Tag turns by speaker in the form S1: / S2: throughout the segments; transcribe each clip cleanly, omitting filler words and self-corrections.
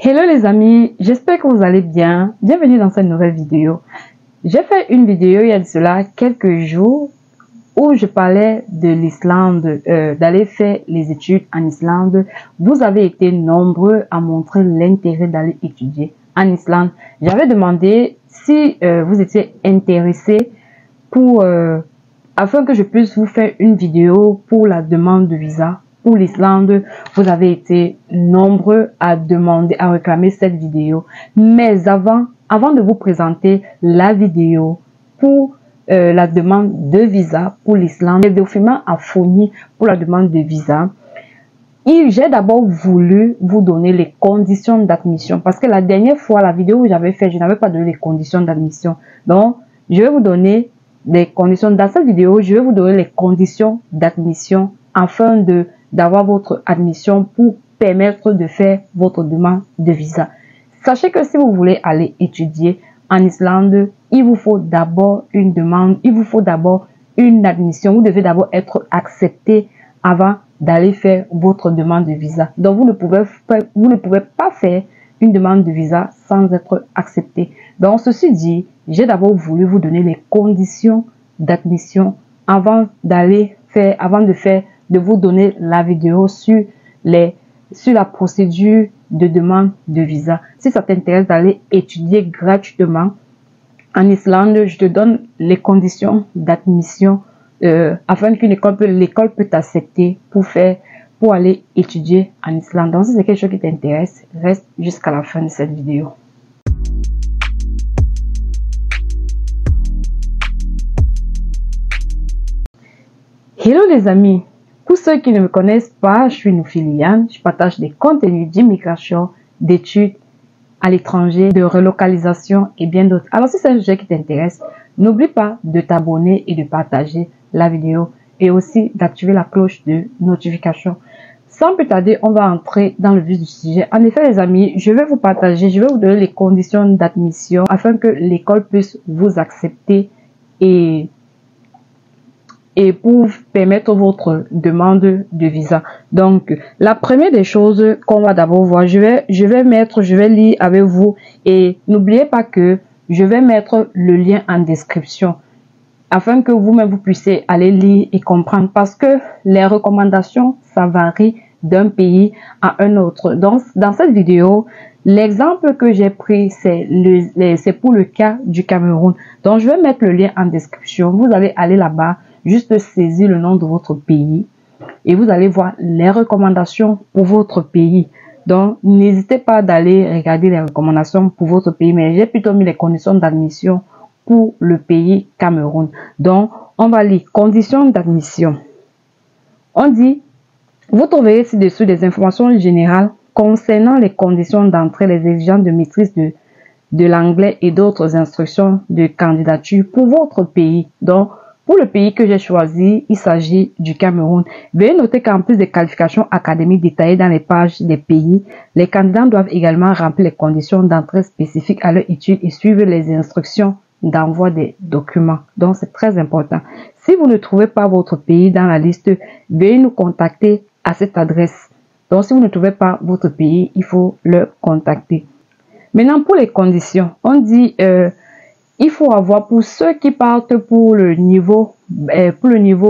S1: Hello les amis, j'espère que vous allez bien. Bienvenue dans cette nouvelle vidéo. J'ai fait une vidéo il y a de cela quelques jours où je parlais de l'Islande, d'aller faire les études en Islande. Vous avez été nombreux à montrer l'intérêt d'aller étudier en Islande. J'avais demandé si vous étiez intéressés pour afin que je puisse vous faire une vidéo pour la demande de visa pour l'Islande. Vous avez été nombreux à demander, à réclamer cette vidéo. Mais avant de vous présenter la vidéo pour la demande de visa pour l'Islande, les documents à fournir pour la demande de visa, j'ai d'abord voulu vous donner les conditions d'admission parce que la dernière fois, la vidéo que j'avais fait, je n'avais pas donné les conditions d'admission. Donc, je vais vous donner les conditions. Dans cette vidéo, je vais vous donner les conditions d'admission afin d'avoir votre admission pour permettre de faire votre demande de visa. Sachez que si vous voulez aller étudier en Islande, il vous faut d'abord une demande, il vous faut d'abord une admission. Vous devez d'abord être accepté avant d'aller faire votre demande de visa. Donc, vous ne pouvez pas faire une demande de visa sans être accepté. Donc, ceci dit, j'ai d'abord voulu vous donner les conditions d'admission avant de vous donner la vidéo sur la procédure de demande de visa. Si ça t'intéresse d'aller étudier gratuitement en Islande, je te donne les conditions d'admission afin qu'une l'école peut t'accepter pour aller étudier en Islande. Donc, si c'est quelque chose qui t'intéresse, reste jusqu'à la fin de cette vidéo. Hello les amis, pour ceux qui ne me connaissent pas, je suis Noufi Liliane. Je partage des contenus d'immigration, d'études à l'étranger, de relocalisation et bien d'autres. Alors si c'est un sujet qui t'intéresse, n'oublie pas de t'abonner et de partager la vidéo et aussi d'activer la cloche de notification. Sans plus tarder, on va entrer dans le vif du sujet. En effet les amis, je vais vous donner les conditions d'admission afin que l'école puisse vous accepter et pour permettre votre demande de visa. Donc, la première des choses qu'on va d'abord voir, je vais lire avec vous et n'oubliez pas que je vais mettre le lien en description afin que vous-même vous puissiez aller lire et comprendre parce que les recommandations, ça varie d'un pays à un autre. Donc, dans cette vidéo, l'exemple que j'ai pris, c'est pour le cas du Cameroun. Donc, je vais mettre le lien en description. Vous allez aller là-bas, juste saisir le nom de votre pays et vous allez voir les recommandations pour votre pays. Donc, n'hésitez pas d'aller regarder les recommandations pour votre pays, mais j'ai plutôt mis les conditions d'admission pour le pays Cameroun. Donc, on va lire conditions d'admission. On dit, vous trouverez ci-dessous des informations générales concernant les conditions d'entrée, les exigences de maîtrise de l'anglais et d'autres instructions de candidature pour votre pays. Donc, pour le pays que j'ai choisi, il s'agit du Cameroun. Veuillez noter qu'en plus des qualifications académiques détaillées dans les pages des pays, les candidats doivent également remplir les conditions d'entrée spécifiques à leur étude et suivre les instructions d'envoi des documents. Donc, c'est très important. Si vous ne trouvez pas votre pays dans la liste, veuillez nous contacter à cette adresse. Donc, si vous ne trouvez pas votre pays, il faut le contacter. Maintenant, pour les conditions, on dit il faut avoir pour ceux qui partent pour le niveau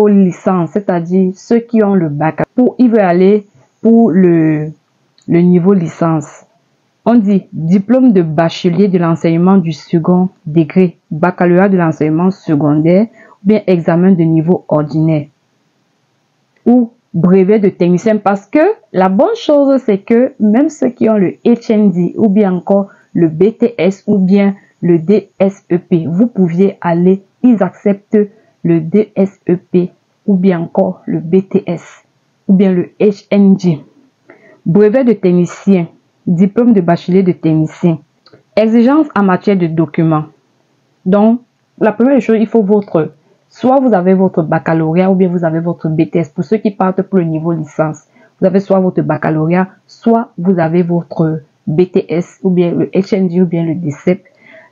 S1: licence, c'est-à-dire ceux qui ont le bac. Ils veulent aller pour le niveau licence. On dit diplôme de bachelier de l'enseignement du second degré, baccalauréat de l'enseignement secondaire, ou bien examen de niveau ordinaire ou brevet de technicien. Parce que la bonne chose, c'est que même ceux qui ont le HND ou bien encore le BTS ou bien le DSEP, vous pouviez aller, ils acceptent le DSEP ou bien encore le BTS ou bien le HND. Brevet de technicien, diplôme de bachelier de technicien. Exigence en matière de documents. Donc, la première chose, il faut soit vous avez votre baccalauréat ou bien vous avez votre BTS. Pour ceux qui partent pour le niveau licence, vous avez soit votre baccalauréat, soit vous avez votre BTS ou bien le HND ou bien le DSEP.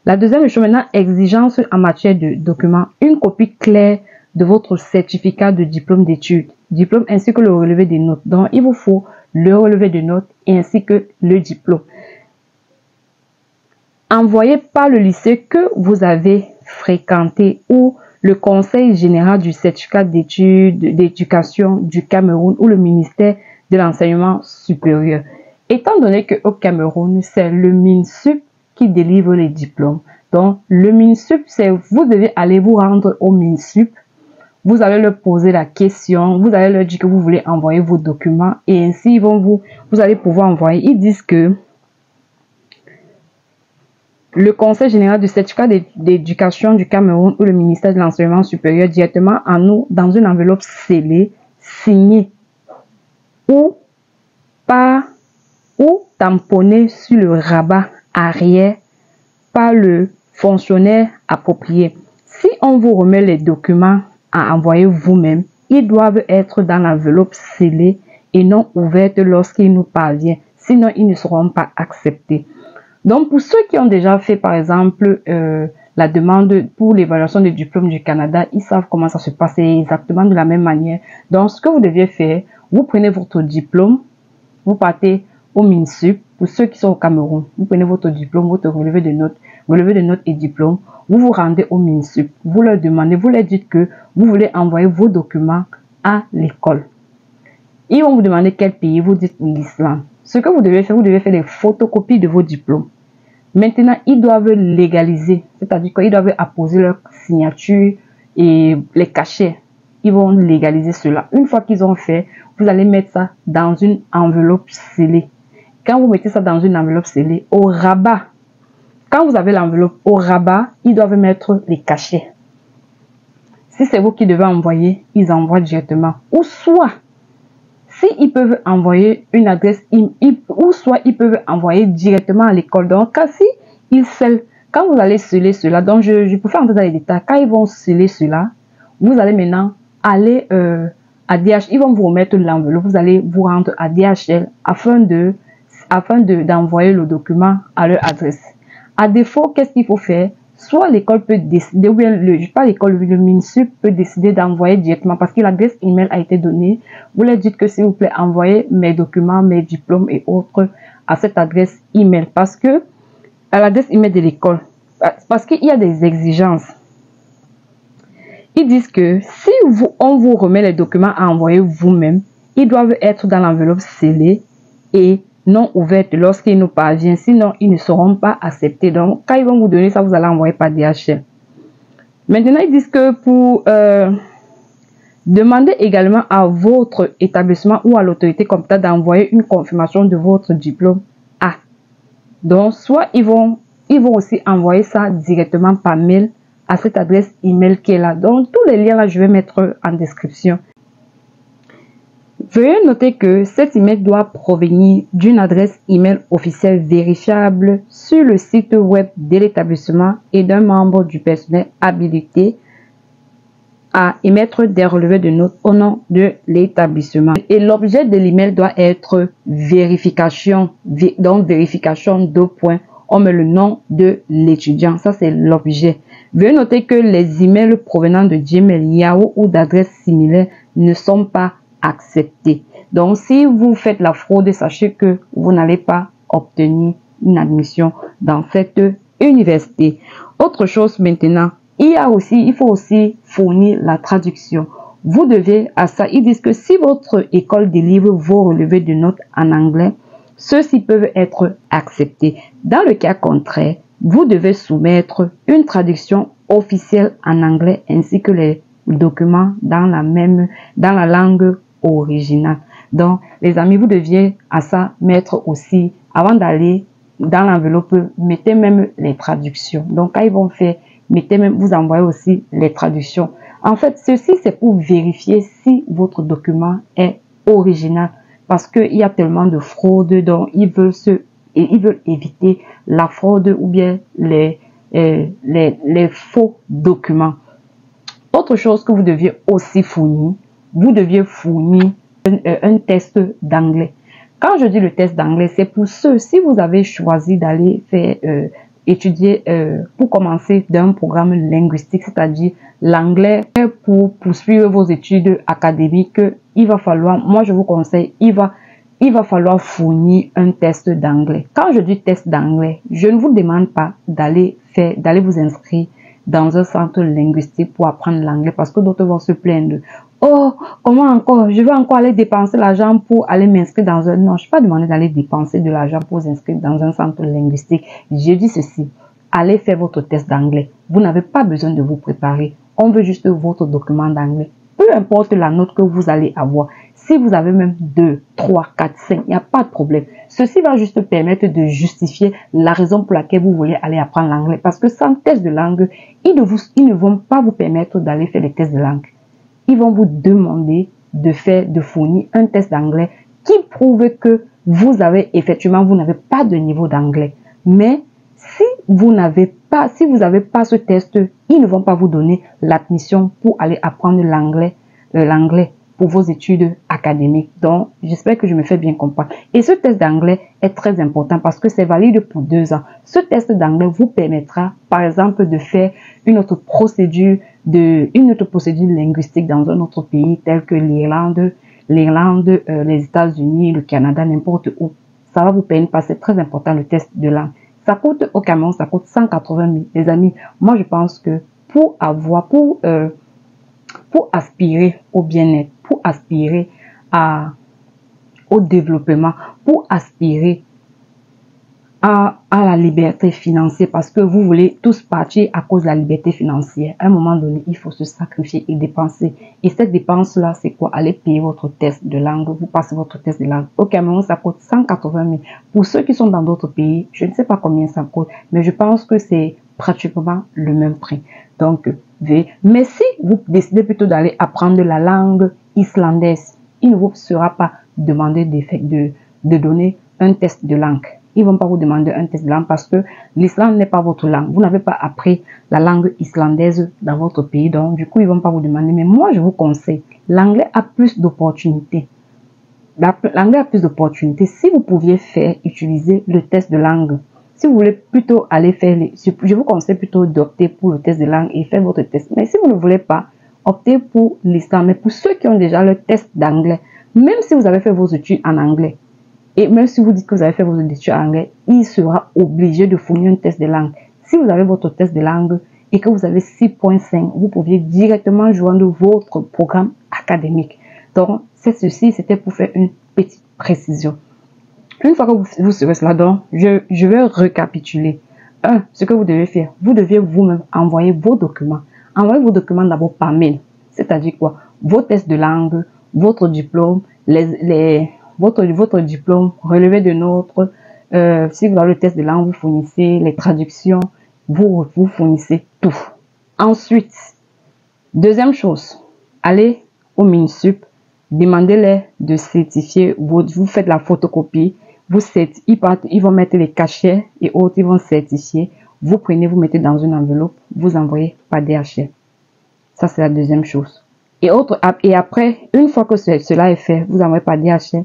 S1: La deuxième chose maintenant, exigence en matière de documents. Une copie claire de votre certificat de diplôme d'études, diplôme ainsi que le relevé des notes. Donc, il vous faut le relevé de notes ainsi que le diplôme. envoyé par le lycée que vous avez fréquenté ou le Conseil général du certificat d'études d'éducation du Cameroun ou le ministère de l'enseignement supérieur. Étant donné qu'au Cameroun, c'est le MINSUP qui délivre les diplômes. Donc, le MINSUP, c'est vous devez aller vous rendre au MINSUP. Vous allez leur poser la question, vous allez leur dire que vous voulez envoyer vos documents et ainsi vous allez pouvoir envoyer. Ils disent que le Conseil général du certificat d'éducation du Cameroun ou le ministère de l'enseignement supérieur directement à nous dans une enveloppe scellée, signée ou tamponnée sur le rabat arrière par le fonctionnaire approprié. Si on vous remet les documents à envoyer vous-même, ils doivent être dans l'enveloppe scellée et non ouverte lorsqu'ils nous parviennent. Sinon, ils ne seront pas acceptés. Donc, pour ceux qui ont déjà fait, par exemple, la demande pour l'évaluation des diplômes du Canada, ils savent comment ça se passe exactement de la même manière. Donc, ce que vous deviez faire, vous prenez votre diplôme, vous partez au MINSUP. Pour ceux qui sont au Cameroun, vous prenez votre diplôme, votre relevé de notes et diplôme, vous vous rendez au MINSUP. Vous leur demandez, vous leur dites que vous voulez envoyer vos documents à l'école. Ils vont vous demander quel pays, vous dites l'Islande. Ce que vous devez faire des photocopies de vos diplômes. Maintenant, ils doivent légaliser, c'est-à-dire qu'ils doivent apposer leur signature et les cachets. Ils vont légaliser cela. Une fois qu'ils ont fait, vous allez mettre ça dans une enveloppe scellée. Quand vous mettez ça dans une enveloppe scellée, au rabat, quand vous avez l'enveloppe au rabat, ils doivent mettre les cachets. Si c'est vous qui devez envoyer, ils envoient directement. Ou soit, s'ils peuvent envoyer une adresse, ou soit ils peuvent envoyer directement à l'école. Donc, si ils scellent, quand vous allez sceller cela, donc je préfère entrer dans les détails, quand ils vont sceller cela, vous allez maintenant aller à DHL, ils vont vous remettre l'enveloppe, vous allez vous rendre à DHL afin d'envoyer le document à leur adresse. À défaut, qu'est-ce qu'il faut faire? Soit l'école peut décider, ou bien le MINSUP peut décider d'envoyer directement parce que l'adresse email a été donnée. Vous leur dites que s'il vous plaît, envoyez mes documents, mes diplômes et autres à cette adresse email parce que à l'adresse email de l'école, parce qu'il y a des exigences. Ils disent que si on vous remet les documents à envoyer vous-même, ils doivent être dans l'enveloppe scellée et non ouverte lorsqu'ils nous parviennent, sinon ils ne seront pas acceptés. Donc, quand ils vont vous donner ça, vous allez envoyer par DHL. Maintenant, ils disent que pour demander également à votre établissement ou à l'autorité compétente d'envoyer une confirmation de votre diplôme A. Donc, soit ils vont aussi envoyer ça directement par mail à cette adresse email qui est là. Donc, tous les liens là, je vais mettre en description. Veuillez noter que cet email doit provenir d'une adresse email officielle vérifiable sur le site web de l'établissement et d'un membre du personnel habilité à émettre des relevés de notes au nom de l'établissement. Et l'objet de l'email doit être vérification, donc vérification 2 points. On met le nom de l'étudiant. Ça, c'est l'objet. Veuillez noter que les emails provenant de Gmail, Yahoo ou d'adresses similaires ne sont pas acceptés. Donc, si vous faites la fraude, sachez que vous n'allez pas obtenir une admission dans cette université. Autre chose maintenant, il faut aussi fournir la traduction. Vous devez à ça, ils disent que si votre école délivre vos relevés de notes en anglais, ceux-ci peuvent être acceptés. Dans le cas contraire, vous devez soumettre une traduction officielle en anglais ainsi que les documents dans la langue originale. Donc, les amis, vous deviez à ça mettre aussi, avant d'aller dans l'enveloppe, mettez même les traductions. Donc, quand ils vont faire, vous envoyez aussi les traductions. En fait, ceci, c'est pour vérifier si votre document est original. Parce qu'il y a tellement de fraude, donc ils veulent éviter la fraude ou bien les faux documents. Autre chose que vous deviez aussi fournir, vous deviez fournir un test d'anglais. Quand je dis le test d'anglais, c'est pour ceux, si vous avez choisi d'aller faire étudier pour commencer d'un programme linguistique, c'est-à-dire l'anglais pour poursuivre vos études académiques, il va falloir, moi je vous conseille, il va falloir fournir un test d'anglais. Quand je dis test d'anglais, je ne vous demande pas d'aller vous inscrire dans un centre linguistique pour apprendre l'anglais parce que d'autres vont se plaindre. Oh, comment encore? Je vais encore aller dépenser l'argent pour aller m'inscrire dans un... Non, je ne suis pas demandé d'aller dépenser de l'argent pour vous inscrire dans un centre linguistique. Je dis ceci. Allez faire votre test d'anglais. Vous n'avez pas besoin de vous préparer. On veut juste votre document d'anglais. Peu importe la note que vous allez avoir. Si vous avez même 2, 3, 4, 5, il n'y a pas de problème. Ceci va juste permettre de justifier la raison pour laquelle vous voulez aller apprendre l'anglais. Parce que sans test de langue, ils ne vont pas vous permettre d'aller faire les tests de langue. Ils vont vous demander de fournir un test d'anglais qui prouve que vous n'avez pas de niveau d'anglais. Mais si vous n'avez pas ce test, ils ne vont pas vous donner l'admission pour aller apprendre l'anglais pour vos études académiques. Donc, j'espère que je me fais bien comprendre. Et ce test d'anglais est très important parce que c'est valide pour 2 ans. Ce test d'anglais vous permettra, par exemple, de faire une autre procédure linguistique dans un autre pays tel que l'Irlande, les États-Unis, le Canada, n'importe où. Ça va vous permettre, parce que c'est très important le test de langue. Ça coûte au Cameroun, ça coûte 180 000. Les amis, moi je pense que pour aspirer au bien-être, pour aspirer au développement, pour aspirer à la liberté financière, parce que vous voulez tous partir à cause de la liberté financière. À un moment donné, il faut se sacrifier et dépenser. Et cette dépense-là, c'est quoi? Allez payer votre test de langue. Vous passez votre test de langue. Au Cameroun, ça coûte 180 000. Pour ceux qui sont dans d'autres pays, je ne sais pas combien ça coûte, mais je pense que c'est pratiquement le même prix. Donc, mais si vous décidez plutôt d'aller apprendre la langue islandaise, il ne vous sera pas demandé de donner un test de langue. Ils vont pas vous demander un test de langue parce que l'Islande n'est pas votre langue. Vous n'avez pas appris la langue islandaise dans votre pays. Donc, du coup, ils vont pas vous demander. Mais moi, je vous conseille, l'anglais a plus d'opportunités. L'anglais a plus d'opportunités. Si vous pouviez utiliser le test de langue, si vous voulez plutôt aller faire, je vous conseille plutôt d'opter pour le test de langue et faire votre test. Mais si vous ne voulez pas, optez pour l'Islande. Mais pour ceux qui ont déjà le test d'anglais, même si vous avez fait vos études en anglais, et même si vous dites que vous avez fait vos études en anglais, il sera obligé de fournir un test de langue. Si vous avez votre test de langue et que vous avez 6.5, vous pouviez directement joindre votre programme académique. Donc, c'était pour faire une petite précision. Une fois que vous serez là, donc, je vais récapituler. Ce que vous devez faire, vous devez vous-même envoyer vos documents. Envoyez vos documents d'abord par mail. C'est-à-dire quoi? Vos tests de langue, votre diplôme, votre diplôme, relevé de notes, si vous avez le test de langue, vous fournissez les traductions, vous fournissez tout. Ensuite, deuxième chose, allez au MINSUP, demandez-les de certifier, vous faites la photocopie, ils vont mettre les cachets et autres, ils vont certifier, vous prenez, vous mettez dans une enveloppe, vous envoyez par DHL. Ça, c'est la deuxième chose. Et après, une fois que cela est fait, vous envoyez par DHL.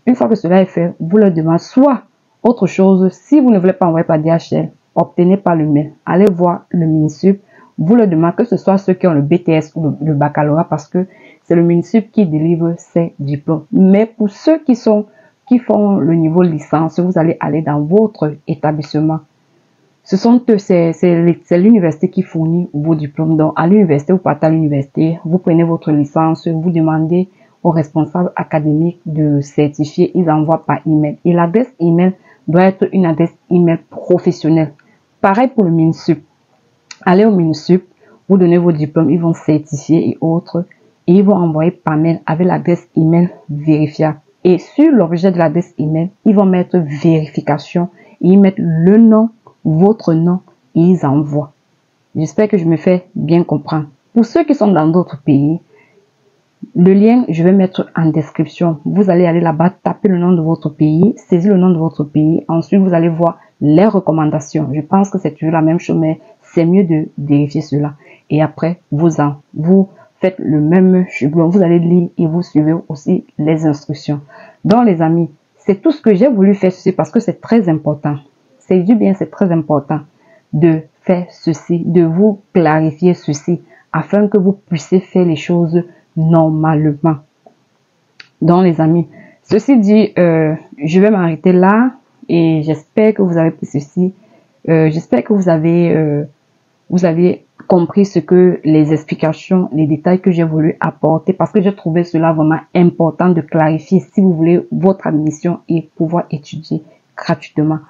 S1: Une fois que cela est fait, vous leur demandez soit autre chose. Si vous ne voulez pas envoyer par DHL, obtenez par le mail. Allez voir le MINSUP. Vous leur demandez que ce soit ceux qui ont le BTS ou le baccalauréat parce que c'est le MINSUP qui délivre ces diplômes. Mais pour ceux qui font le niveau licence, vous allez aller dans votre établissement. C'est l'université qui fournit vos diplômes. Donc, à l'université, vous partez à l'université, vous prenez votre licence, vous demandez aux responsables académiques de certifier, ils envoient par email. Et l'adresse email doit être une adresse email professionnelle. Pareil pour le MINSUP. Allez au MINSUP, vous donnez vos diplômes, ils vont certifier et autres, et ils vont envoyer par mail avec l'adresse email vérifiable. Et sur l'objet de l'adresse email, ils vont mettre vérification, et ils mettent le nom, votre nom, et ils envoient. J'espère que je me fais bien comprendre. Pour ceux qui sont dans d'autres pays, le lien, je vais mettre en description. Vous allez aller là-bas, taper le nom de votre pays, saisir le nom de votre pays. Ensuite, vous allez voir les recommandations. Je pense que c'est toujours la même chose, mais c'est mieux de vérifier cela. Et après, vous faites le même chemin. Vous allez lire et vous suivez aussi les instructions. Donc, les amis, c'est tout ce que j'ai voulu faire ceci parce que c'est très important. C'est du bien, c'est très important de faire ceci, de vous clarifier ceci afin que vous puissiez faire les choses normalement. Donc les amis, Ceci dit, je vais m'arrêter là et j'espère que vous avez pris ceci. J'espère que vous avez compris ce que les explications, les détails que j'ai voulu apporter parce que j'ai trouvé cela vraiment important de clarifier si vous voulez votre admission et pouvoir étudier gratuitement.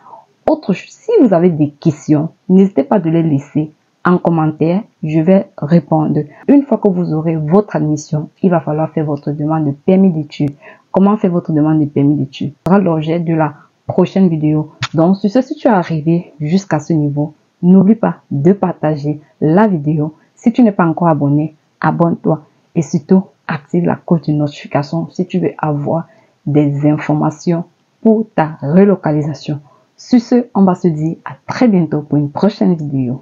S1: Si vous avez des questions, n'hésitez pas de les laisser en commentaire, je vais répondre. Une fois que vous aurez votre admission, il va falloir faire votre demande de permis d'études. Comment faire votre demande de permis d'études? Ce sera l'objet de la prochaine vidéo. Donc, sur ce, si tu es arrivé jusqu'à ce niveau, n'oublie pas de partager la vidéo. Si tu n'es pas encore abonné, abonne-toi et surtout active la cloche de notification si tu veux avoir des informations pour ta relocalisation. Sur ce, on va se dire à très bientôt pour une prochaine vidéo.